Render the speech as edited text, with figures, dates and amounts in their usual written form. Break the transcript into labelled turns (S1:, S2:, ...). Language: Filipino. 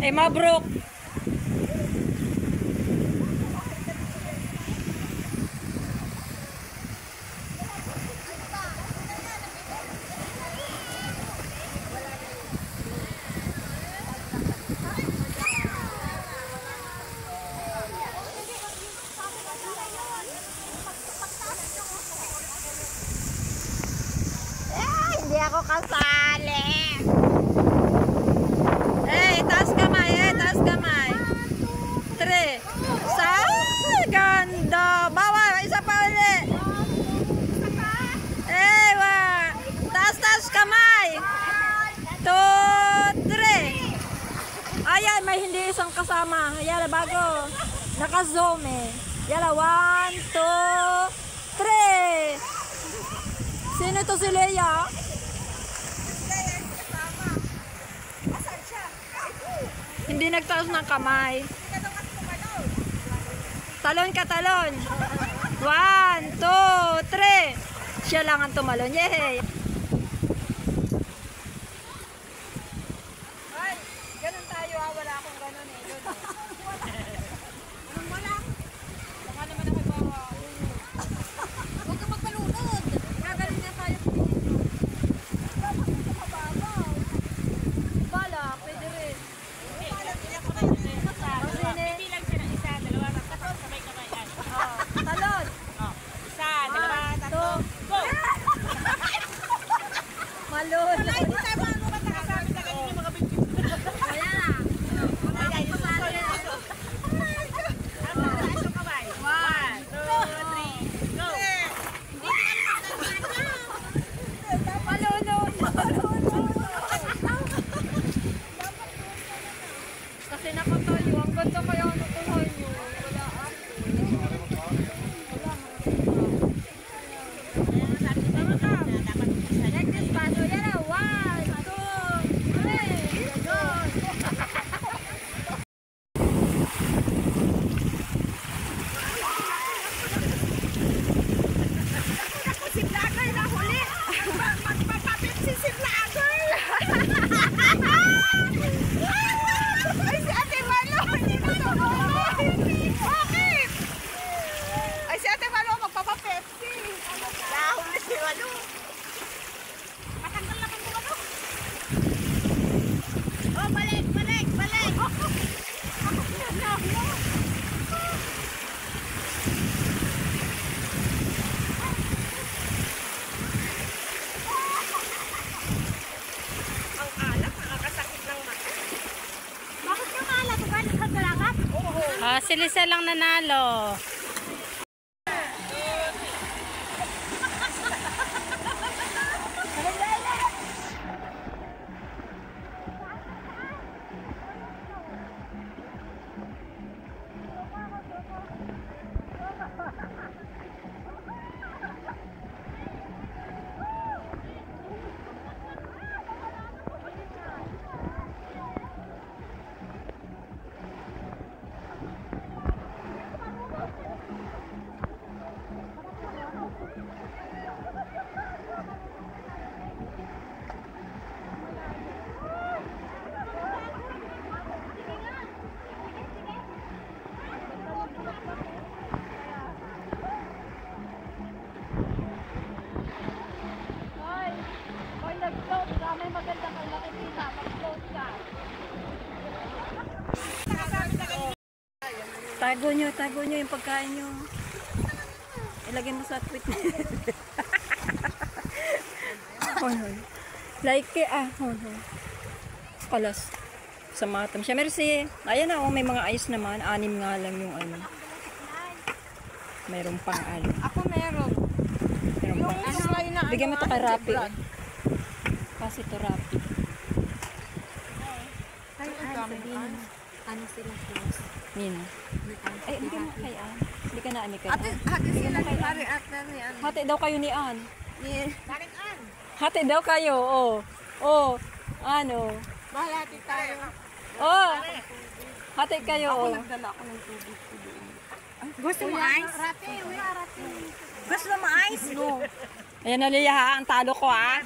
S1: Eh, mabrok.
S2: Hindi ako kasali.
S1: Taas kamay, taas kamay. 3. Sa ganda. Bawa, isa pa uli. Taas kamay. 2, 3. Ayan, may hindi isang kasama. Ayan, bago. Naka-zoom eh. Ayan, 1, 2, 3. Sino to si Leia? Hindi nagtaas ng kamay. Talon ka, talon. 1, 2, 3. Siya lang ang tumalon. Yay! Ay, ganun tayo ha. Wala akong ganun eh. Anong wala? Baka naman ako bawa. Huwag ka magpalunod. Gagaling na tayo. Bala, pwede rin.
S3: Bilang siya ng 1, 2, 3, sabay kamay.
S1: Talon.
S3: 1, 2, 3, go!
S1: Malun.
S3: Wala, hindi tayo mga nakasama sa ganyan yung mga bigyan.
S1: Kaya na.
S3: Ayan, yung susunod. Ano, taas yung kamay. 1, 2, 3, go!
S1: Malunod. Kasi nakatayo. Ang ganda kaya natuloy nyo. Wala ako. Next paso. Yan na. 1, 2, 3. Go.
S2: Si Vlogger na huli. Magpapapipsi si Vlogger. Ay, si Ate Malo. Hindi na ito. Bakit? Ay, si Ate Malo magpapapepsi. Nahuli si Malo. Matanggal naman mo ano? Oh, balik, balik, balik. Ang alak, nakakasakit ng mata. Bakit yung alak? Galing ka talagat? Oo.
S3: Si Lisa lang nanalo.
S1: Hoy, nag-float ka. May magandang kay nakikita. Mag-float ka. Tago nyo yung pagkain nyo. Ilagay mo sa tweet. Hoy. Like hoy. Kalas. Sa matam siya. Merci. Ayan na, may mga ice naman. 6 nga lang yung ano. Mayroon pang ano.
S2: Ako meron.
S1: Mayroon pang.
S2: Ano kayo na?
S1: Bigyan mo ito kay Rapi. Tsaka si Turapi.
S2: Ay, sabihin.
S3: Ano sila close?
S1: Min. Ay, hindi ka na kay Ann. Hindi ka na ani kay
S2: Ate,
S1: Ann.
S2: hati sila ni Mari at ni ano.
S1: Hati daw kayo ni Ann.
S2: Karin-an.
S1: Hati daw kayo, oh. Oh, ano?
S2: Bahalati tayo.
S1: Oh. Hati kayo, oh.
S2: Nagdala ako ng tubig ko doon.
S3: Gusto mo ice?
S2: Rati, we are rati.
S3: Gusto mo ice? No.
S1: Ayan na Lia, ha? Ang talo ko, ha?